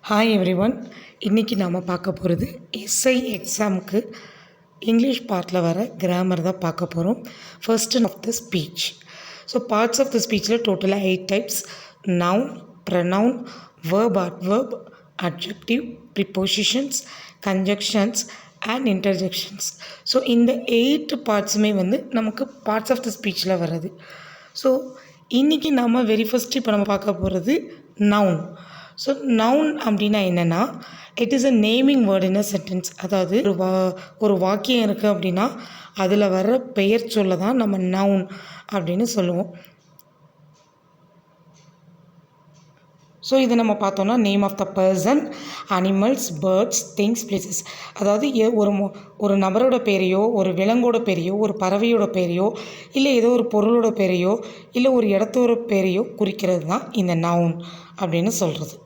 Hi everyone. இன்றைக்கி நாம் பார்க்க போகிறது எஸ்ஐ எக்ஸாமுக்கு இங்கிலீஷ் பார்ட்டில் வர கிராமர் தான் பார்க்க போகிறோம். First of the speech. So parts of the ஸ்பீச்சில் டோட்டலாக 8 types: noun, pronoun, verb, adverb, adjective, prepositions, conjunctions and interjections. So இந்த 8 பார்ட்ஸுமே நமக்கு பார்ட்ஸ் ஆஃப் த ஸ்பீச்சில் வர்றது. ஸோ இன்றைக்கி நம்ம இப்போ நம்ம பார்க்க போகிறது நவுன். ஸோ நவுன் அப்படின்னா என்னென்னா, it is a naming word in a sentence. அதாவது ஒரு வாக்கியம் இருக்குது அப்படின்னா அதில் வர்ற பெயர் சொல்ல தான் நம்ம நவுன் அப்படின்னு சொல்லுவோம். ஸோ இதை நம்ம பார்த்தோன்னா name of the person, animals, birds, things, places. அதாவது ஒரு நபரோட பேரையோ, ஒரு விலங்கோட பேரையோ, ஒரு பறவையோட பேரையோ, இல்லை ஏதோ ஒரு பொருளோட பேரையோ, இல்லை ஒரு இடத்தோட பேரையோ குறிக்கிறது தான் இந்த நவுன் அப்படின்னு சொல்கிறது.